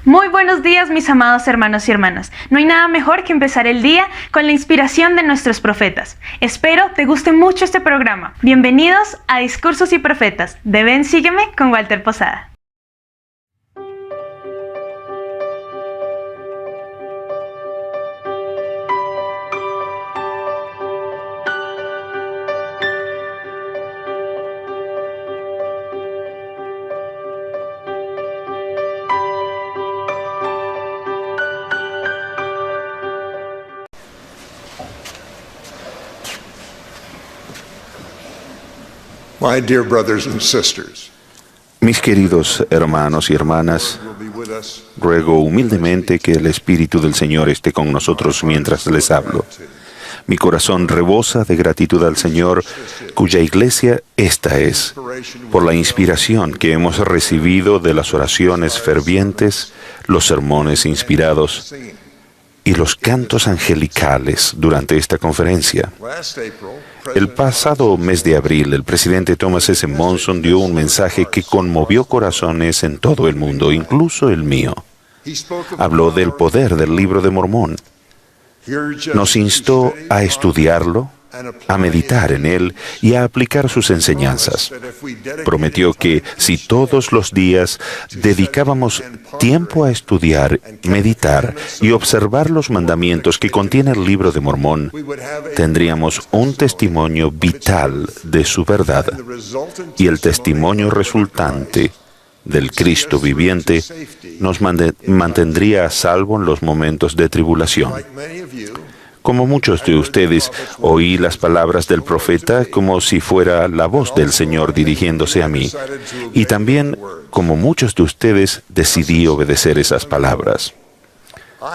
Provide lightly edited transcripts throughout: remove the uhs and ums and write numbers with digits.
Muy buenos días, mis amados hermanos y hermanas. No hay nada mejor que empezar el día con la inspiración de nuestros profetas. Espero te guste mucho este programa. Bienvenidos a Discursos y Profetas de Ven Sígueme con Walter Posada. My dear brothers and sisters, Mis queridos hermanos y hermanas, ruego humildemente que el Espíritu del Señor esté con nosotros mientras les hablo. Mi corazón rebosa de gratitud al Señor, cuya iglesia esta es, por la inspiración que hemos recibido de las oraciones fervientes, los sermones inspirados y los cantos angelicales durante esta conferencia. El pasado mes de abril, el presidente Thomas S. Monson dio un mensaje que conmovió corazones en todo el mundo, incluso el mío. Habló del poder del Libro de Mormón. Nos instó a estudiarlo, a meditar en él y a aplicar sus enseñanzas. Prometió que si todos los días dedicábamos tiempo a estudiar, meditar y observar los mandamientos que contiene el Libro de Mormón, tendríamos un testimonio vital de su verdad, y el testimonio resultante del Cristo viviente nos mantendría a salvo en los momentos de tribulación. Como muchos de ustedes, oí las palabras del profeta como si fuera la voz del Señor dirigiéndose a mí. Y también, como muchos de ustedes, decidí obedecer esas palabras.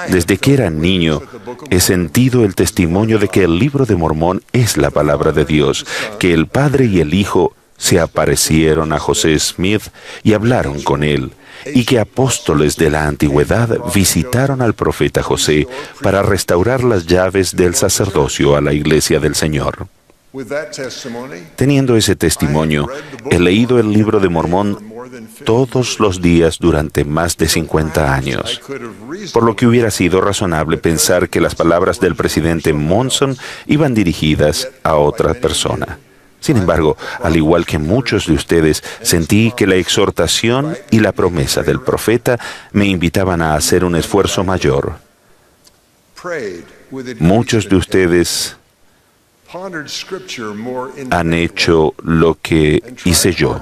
Desde que era niño, he sentido el testimonio de que el Libro de Mormón es la palabra de Dios, que el Padre y el Hijo se aparecieron a José Smith y hablaron con él, y que apóstoles de la antigüedad visitaron al profeta José para restaurar las llaves del sacerdocio a la iglesia del Señor. Teniendo ese testimonio, he leído el Libro de Mormón todos los días durante más de 50 años, por lo que hubiera sido razonable pensar que las palabras del presidente Monson iban dirigidas a otra persona. Sin embargo, al igual que muchos de ustedes, sentí que la exhortación y la promesa del profeta me invitaban a hacer un esfuerzo mayor. Muchos de ustedes han hecho lo que hice yo: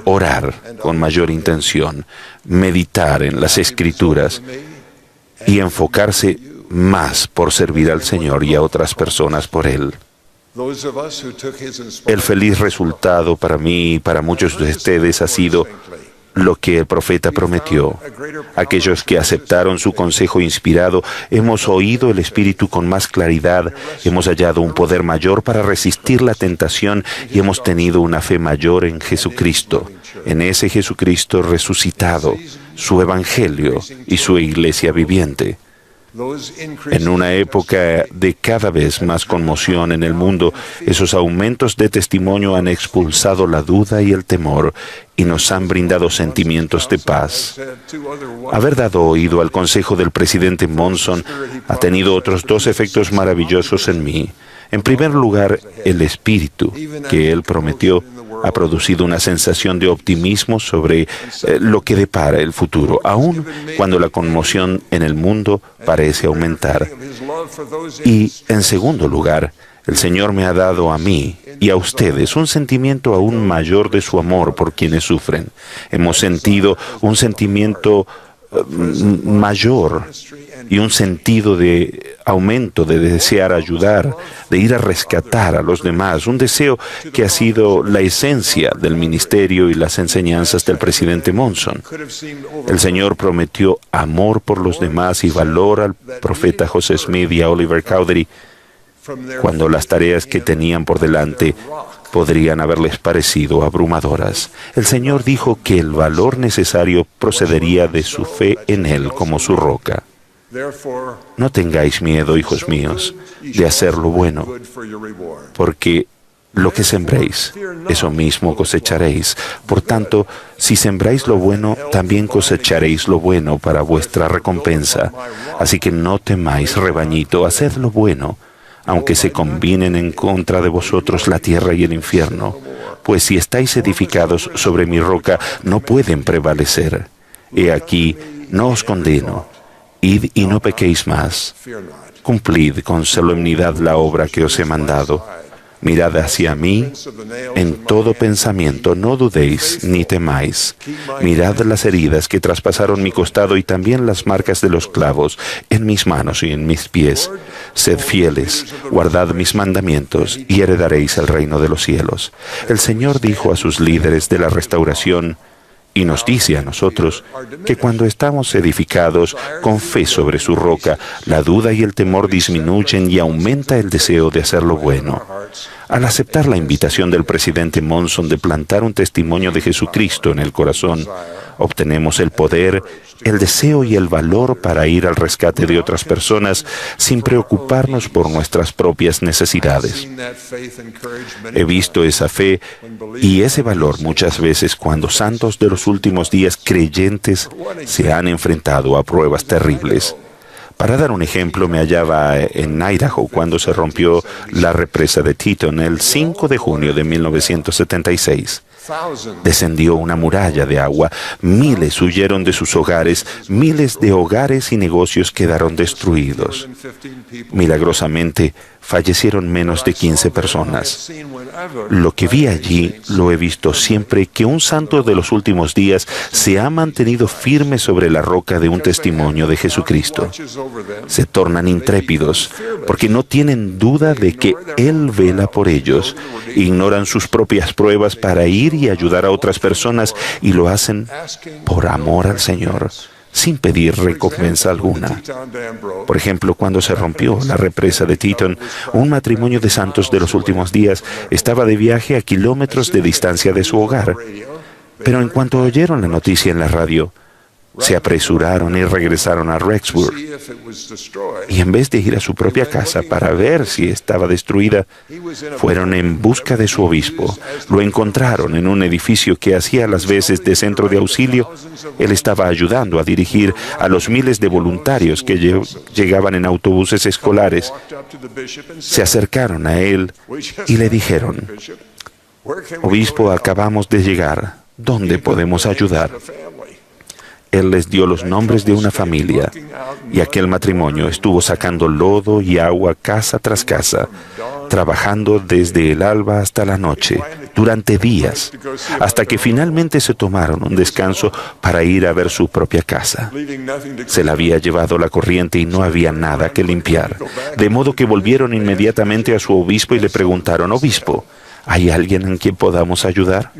orar con mayor intención, meditar en las Escrituras y enfocarse más por servir al Señor y a otras personas por Él. El feliz resultado para mí y para muchos de ustedes ha sido lo que el profeta prometió. Aquellos que aceptaron su consejo inspirado, hemos oído el Espíritu con más claridad, hemos hallado un poder mayor para resistir la tentación y hemos tenido una fe mayor en Jesucristo, en ese Jesucristo resucitado, su Evangelio y su iglesia viviente. En una época de cada vez más conmoción en el mundo, esos aumentos de testimonio han expulsado la duda y el temor y nos han brindado sentimientos de paz. Haber dado oído al consejo del presidente Monson ha tenido otros dos efectos maravillosos en mí. En primer lugar, el Espíritu que Él prometió ha producido una sensación de optimismo sobre lo que depara el futuro, aun cuando la conmoción en el mundo parece aumentar. Y, en segundo lugar, el Señor me ha dado a mí y a ustedes un sentimiento aún mayor de su amor por quienes sufren. Hemos sentido un sentimiento mayor y un sentido de aumento de desear ayudar, de ir a rescatar a los demás, un deseo que ha sido la esencia del ministerio y las enseñanzas del presidente Monson. El Señor prometió amor por los demás y valor al profeta José Smith y a Oliver Cowdery cuando las tareas que tenían por delante podrían haberles parecido abrumadoras. El Señor dijo que el valor necesario procedería de su fe en Él como su roca. No tengáis miedo, hijos míos, de hacer lo bueno, porque Lo que sembréis, eso mismo cosecharéis. Por tanto, si sembráis lo bueno, también cosecharéis lo bueno para vuestra recompensa. Así que no temáis, rebañito, haced lo bueno, aunque se combinen en contra de vosotros la tierra y el infierno. Pues si estáis edificados sobre mi roca, no pueden prevalecer. He aquí, no os condeno. Id y no pequéis más. Cumplid con solemnidad la obra que os he mandado. Mirad hacia mí en todo pensamiento, no dudéis ni temáis. Mirad las heridas que traspasaron mi costado y también las marcas de los clavos en mis manos y en mis pies. Sed fieles, guardad mis mandamientos y heredaréis el reino de los cielos. El Señor dijo a sus líderes de la restauración, y nos dice a nosotros que cuando estamos edificados con fe sobre su roca, la duda y el temor disminuyen y aumenta el deseo de hacer lo bueno. Al aceptar la invitación del presidente Monson de plantar un testimonio de Jesucristo en el corazón, obtenemos el poder, el deseo y el valor para ir al rescate de otras personas sin preocuparnos por nuestras propias necesidades. He visto esa fe y ese valor muchas veces cuando santos de los últimos días creyentes se han enfrentado a pruebas terribles. Para dar un ejemplo, me hallaba en Idaho cuando se rompió la represa de Teton el 5 de junio de 1976. Descendió una muralla de agua, miles huyeron de sus hogares, miles de hogares y negocios quedaron destruidos. Milagrosamente, fallecieron menos de 15 personas. Lo que vi allí lo he visto siempre, que un santo de los últimos días se ha mantenido firme sobre la roca de un testimonio de Jesucristo. Se tornan intrépidos porque no tienen duda de que Él vela por ellos. Ignoran sus propias pruebas para ir y ayudar a otras personas y lo hacen por amor al Señor, sin pedir recompensa alguna. Por ejemplo, cuando se rompió la represa de Teton, un matrimonio de santos de los últimos días estaba de viaje a kilómetros de distancia de su hogar. Pero en cuanto oyeron la noticia en la radio, se apresuraron y regresaron a Rexburg. Y en vez de ir a su propia casa para ver si estaba destruida, fueron en busca de su obispo. Lo encontraron en un edificio que hacía las veces de centro de auxilio. Él estaba ayudando a dirigir a los miles de voluntarios que llegaban en autobuses escolares. Se acercaron a él y le dijeron: «Obispo, acabamos de llegar. ¿Dónde podemos ayudar?». Él les dio los nombres de una familia, y aquel matrimonio estuvo sacando lodo y agua casa tras casa, trabajando desde el alba hasta la noche, durante días, hasta que finalmente se tomaron un descanso para ir a ver su propia casa. Se la había llevado la corriente y no había nada que limpiar, de modo que volvieron inmediatamente a su obispo y le preguntaron: «Obispo, ¿hay alguien en quien podamos ayudar?».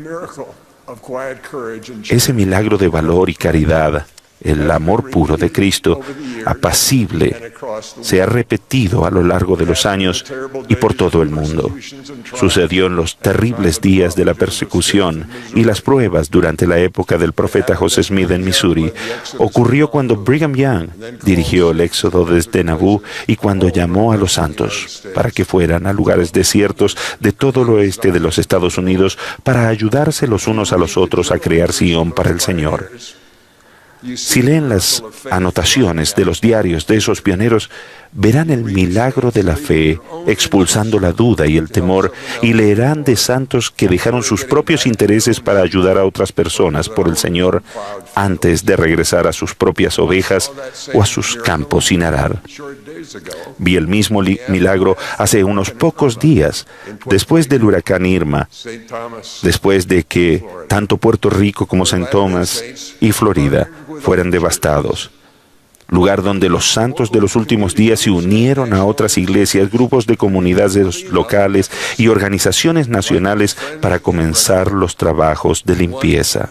Ese milagro de valor y caridad, el amor puro de Cristo, apacible, se ha repetido a lo largo de los años y por todo el mundo. Sucedió en los terribles días de la persecución y las pruebas durante la época del profeta José Smith en Missouri. Ocurrió cuando Brigham Young dirigió el éxodo desde Nabú y cuando llamó a los santos para que fueran a lugares desiertos de todo el oeste de los Estados Unidos para ayudarse los unos a los otros a crear Sion para el Señor. Si leen las anotaciones de los diarios de esos pioneros, verán el milagro de la fe expulsando la duda y el temor, y leerán de santos que dejaron sus propios intereses para ayudar a otras personas por el Señor antes de regresar a sus propias ovejas o a sus campos sin arar. Vi el mismo milagro hace unos pocos días, después del huracán Irma, después de que tanto Puerto Rico como St. Thomas y Florida fueran devastados. Lugar donde los santos de los últimos días se unieron a otras iglesias, grupos de comunidades locales y organizaciones nacionales para comenzar los trabajos de limpieza.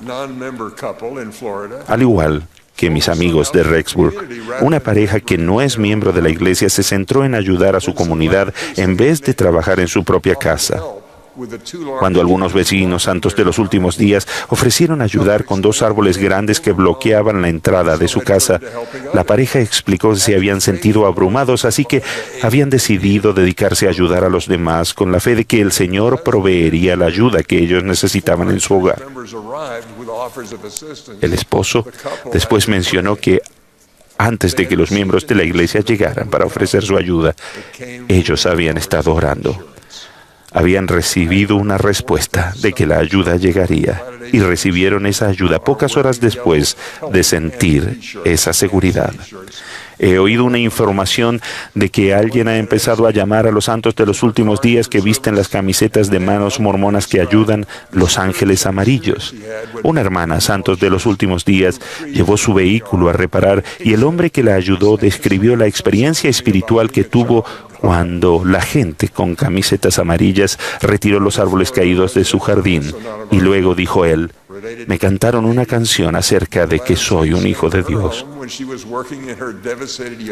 Al igual que mis amigos de Rexburg, una pareja que no es miembro de la iglesia se centró en ayudar a su comunidad en vez de trabajar en su propia casa. Cuando algunos vecinos santos de los últimos días ofrecieron ayudar con 2 árboles grandes que bloqueaban la entrada de su casa, la pareja explicó que se habían sentido abrumados, así que habían decidido dedicarse a ayudar a los demás con la fe de que el Señor proveería la ayuda que ellos necesitaban en su hogar. El esposo después mencionó que antes de que los miembros de la iglesia llegaran para ofrecer su ayuda, ellos habían estado orando. Habían recibido una respuesta de que la ayuda llegaría y recibieron esa ayuda pocas horas después de sentir esa seguridad. He oído una información de que alguien ha empezado a llamar a los santos de los últimos días que visten las camisetas de manos mormonas que ayudan, los ángeles amarillos. Una hermana, santos de los últimos días, llevó su vehículo a reparar y el hombre que la ayudó describió la experiencia espiritual que tuvo cuando la gente con camisetas amarillas retiró los árboles caídos de su jardín. Y luego dijo él, me cantaron una canción acerca de que soy un hijo de Dios.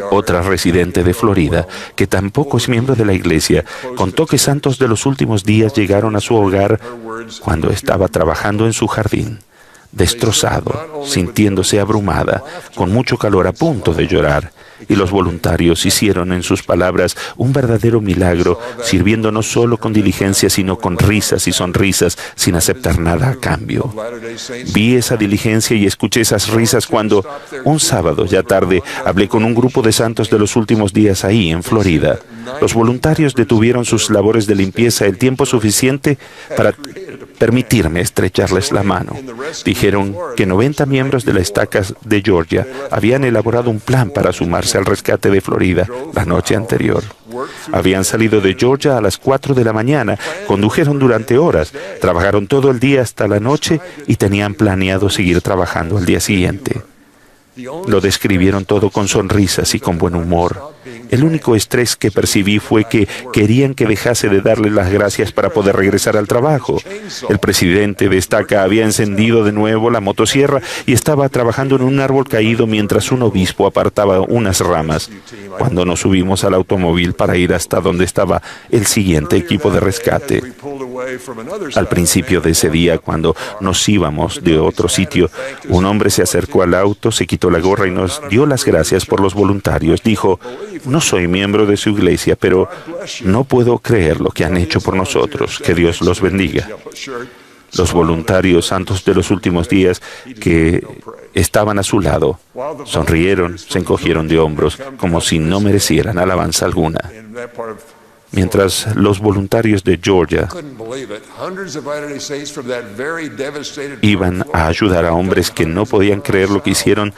Otra residente de Florida, que tampoco es miembro de la iglesia, contó que santos de los últimos días llegaron a su hogar cuando estaba trabajando en su jardín, destrozado, sintiéndose abrumada, con mucho calor, a punto de llorar. Y los voluntarios hicieron, en sus palabras, un verdadero milagro, sirviendo no solo con diligencia, sino con risas y sonrisas, sin aceptar nada a cambio. Vi esa diligencia y escuché esas risas cuando, un sábado ya tarde, hablé con un grupo de santos de los últimos días ahí, en Florida. Los voluntarios detuvieron sus labores de limpieza el tiempo suficiente para permitirme estrecharles la mano. Dijeron que 90 miembros de la estaca de Georgia habían elaborado un plan para sumarse al rescate de Florida la noche anterior. Habían salido de Georgia a las 4 de la mañana, condujeron durante horas, trabajaron todo el día hasta la noche y tenían planeado seguir trabajando al día siguiente. Lo describieron todo con sonrisas y con buen humor. El único estrés que percibí fue que querían que dejase de darles las gracias para poder regresar al trabajo. El presidente de estaca había encendido de nuevo la motosierra y estaba trabajando en un árbol caído mientras un obispo apartaba unas ramas. Cuando nos subimos al automóvil para ir hasta donde estaba el siguiente equipo de rescate. Al principio de ese día, cuando nos íbamos de otro sitio, un hombre se acercó al auto, se quitó la gorra y nos dio las gracias por los voluntarios. Dijo, no soy miembro de su iglesia, pero no puedo creer lo que han hecho por nosotros. Que Dios los bendiga. Los voluntarios santos de los últimos días que estaban a su lado sonrieron, se encogieron de hombros, como si no merecieran alabanza alguna. Mientras los voluntarios de Georgia iban a ayudar a hombres que no podían creer lo que hicieron,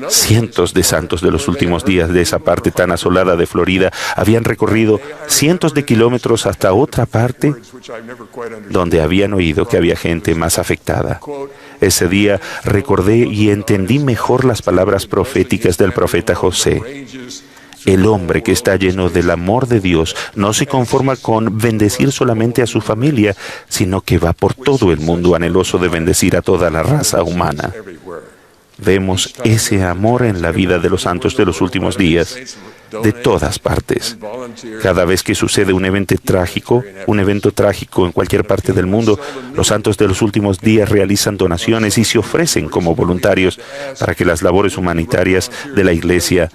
cientos de santos de los últimos días de esa parte tan asolada de Florida habían recorrido cientos de kilómetros hasta otra parte donde habían oído que había gente más afectada. Ese día recordé y entendí mejor las palabras proféticas del profeta José. El hombre que está lleno del amor de Dios no se conforma con bendecir solamente a su familia, sino que va por todo el mundo anheloso de bendecir a toda la raza humana. Vemos ese amor en la vida de los santos de los últimos días, de todas partes. Cada vez que sucede un evento trágico en cualquier parte del mundo, los santos de los últimos días realizan donaciones y se ofrecen como voluntarios para que las labores humanitarias de la iglesia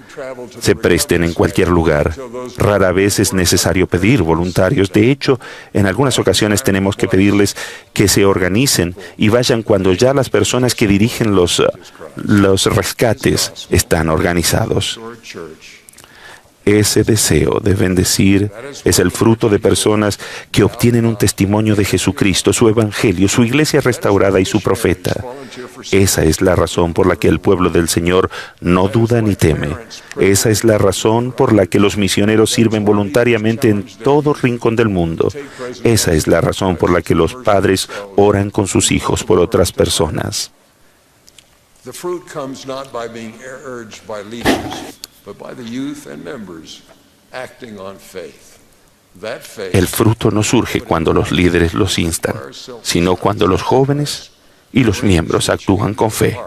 se presten en cualquier lugar. Rara vez es necesario pedir voluntarios. De hecho, en algunas ocasiones tenemos que pedirles que se organicen y vayan cuando ya las personas que dirigen los rescates están organizados. Ese deseo de bendecir es el fruto de personas que obtienen un testimonio de Jesucristo, su evangelio, su iglesia restaurada y su profeta. Esa es la razón por la que el pueblo del Señor no duda ni teme. Esa es la razón por la que los misioneros sirven voluntariamente en todo rincón del mundo. Esa es la razón por la que los padres oran con sus hijos por otras personas. The fruit comes not by being urged by leaders, but by the youth and members acting on faith. El fruto no surge cuando los líderes los instan, sino cuando los jóvenes y los miembros actúan con fe.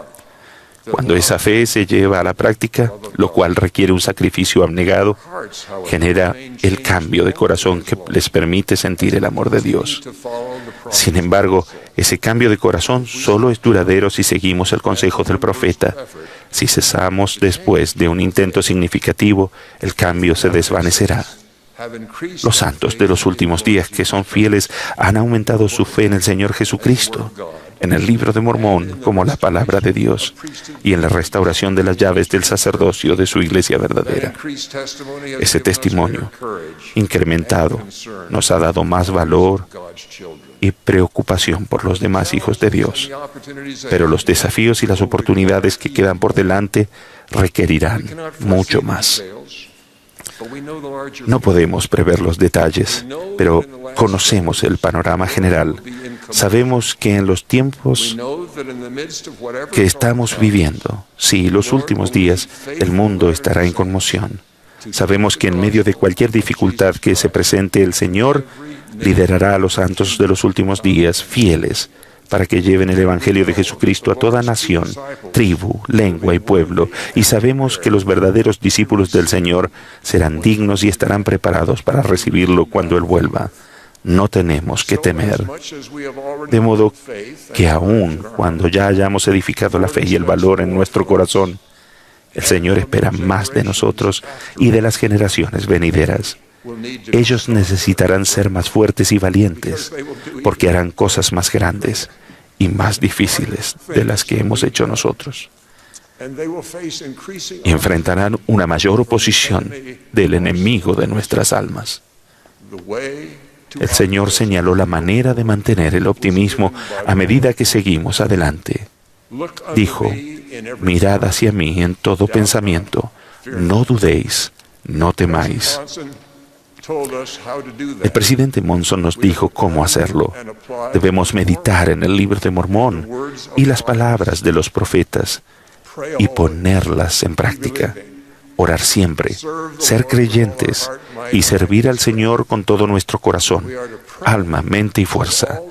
Cuando esa fe se lleva a la práctica, lo cual requiere un sacrificio abnegado, genera el cambio de corazón que les permite sentir el amor de Dios. Sin embargo, ese cambio de corazón solo es duradero si seguimos el consejo del profeta. Si cesamos después de un intento significativo, el cambio se desvanecerá. Los santos de los últimos días que son fieles han aumentado su fe en el Señor Jesucristo, en el Libro de Mormón como la palabra de Dios y en la restauración de las llaves del sacerdocio de su iglesia verdadera. Ese testimonio incrementado nos ha dado más valor y preocupación por los demás hijos de Dios. Pero los desafíos y las oportunidades que quedan por delante requerirán mucho más. No podemos prever los detalles, pero conocemos el panorama general. Sabemos que en los tiempos que estamos viviendo, sí, los últimos días, el mundo estará en conmoción. Sabemos que en medio de cualquier dificultad que se presente, el Señor liderará a los santos de los últimos días fieles para que lleven el Evangelio de Jesucristo a toda nación, tribu, lengua y pueblo, y sabemos que los verdaderos discípulos del Señor serán dignos y estarán preparados para recibirlo cuando Él vuelva. No tenemos que temer. De modo que aun cuando ya hayamos edificado la fe y el valor en nuestro corazón, el Señor espera más de nosotros y de las generaciones venideras. Ellos necesitarán ser más fuertes y valientes, porque harán cosas más grandes y más difíciles de las que hemos hecho nosotros. Y enfrentarán una mayor oposición del enemigo de nuestras almas. El Señor señaló la manera de mantener el optimismo a medida que seguimos adelante. Dijo: mirad hacia mí en todo pensamiento, no dudéis, no temáis. El presidente Monson nos dijo cómo hacerlo. Debemos meditar en el Libro de Mormón y las palabras de los profetas y ponerlas en práctica. Orar siempre, ser creyentes y servir al Señor con todo nuestro corazón, alma, mente y fuerza.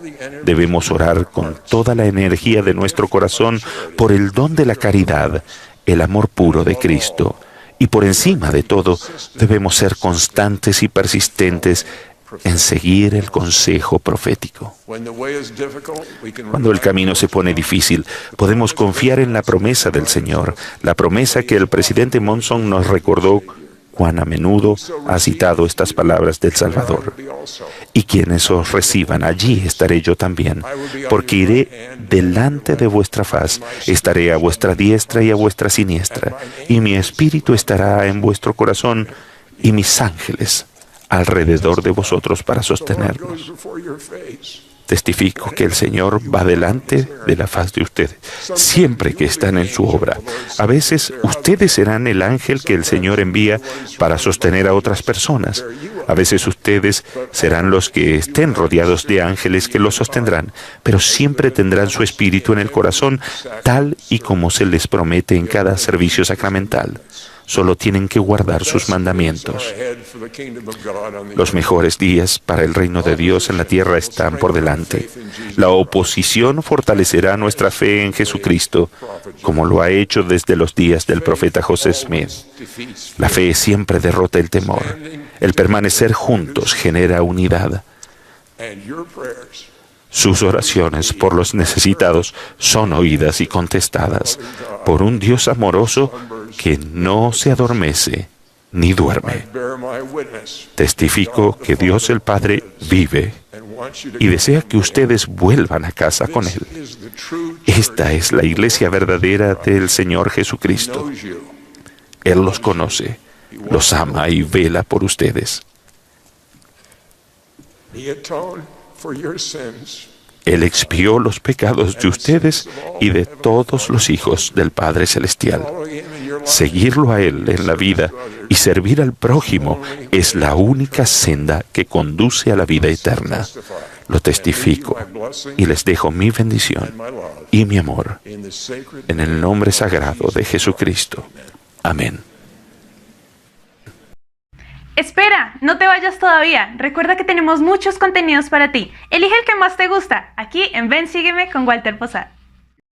Debemos orar con toda la energía de nuestro corazón por el don de la caridad, el amor puro de Cristo. Y por encima de todo, debemos ser constantes y persistentes en seguir el consejo profético. Cuando el camino se pone difícil, podemos confiar en la promesa del Señor, la promesa que el presidente Monson nos recordó cuán a menudo ha citado estas palabras del Salvador. Y quienes os reciban, allí estaré yo también, porque iré delante de vuestra faz, estaré a vuestra diestra y a vuestra siniestra, y mi espíritu estará en vuestro corazón, y mis ángeles alrededor de vosotros para sostenernos. Testifico que el Señor va delante de la faz de ustedes, siempre que están en su obra. A veces ustedes serán el ángel que el Señor envía para sostener a otras personas. A veces ustedes serán los que estén rodeados de ángeles que los sostendrán, pero siempre tendrán su espíritu en el corazón, tal y como se les promete en cada servicio sacramental. Solo tienen que guardar sus mandamientos. Los mejores días para el reino de Dios en la tierra están por delante. La oposición fortalecerá nuestra fe en Jesucristo, como lo ha hecho desde los días del profeta José Smith. La fe siempre derrota el temor. El permanecer juntos genera unidad. Sus oraciones por los necesitados son oídas y contestadas por un Dios amoroso que no se adormece ni duerme. Testifico que Dios el Padre vive y desea que ustedes vuelvan a casa con Él. Esta es la iglesia verdadera del Señor Jesucristo. Él los conoce, los ama y vela por ustedes. Él expió los pecados de ustedes y de todos los hijos del Padre Celestial. Seguirlo a Él en la vida y servir al prójimo es la única senda que conduce a la vida eterna. Lo testifico y les dejo mi bendición y mi amor en el nombre sagrado de Jesucristo. Amén. Espera, no te vayas todavía. Recuerda que tenemos muchos contenidos para ti. Elige el que más te gusta, aquí en Ven, Sígueme con Walter Posada.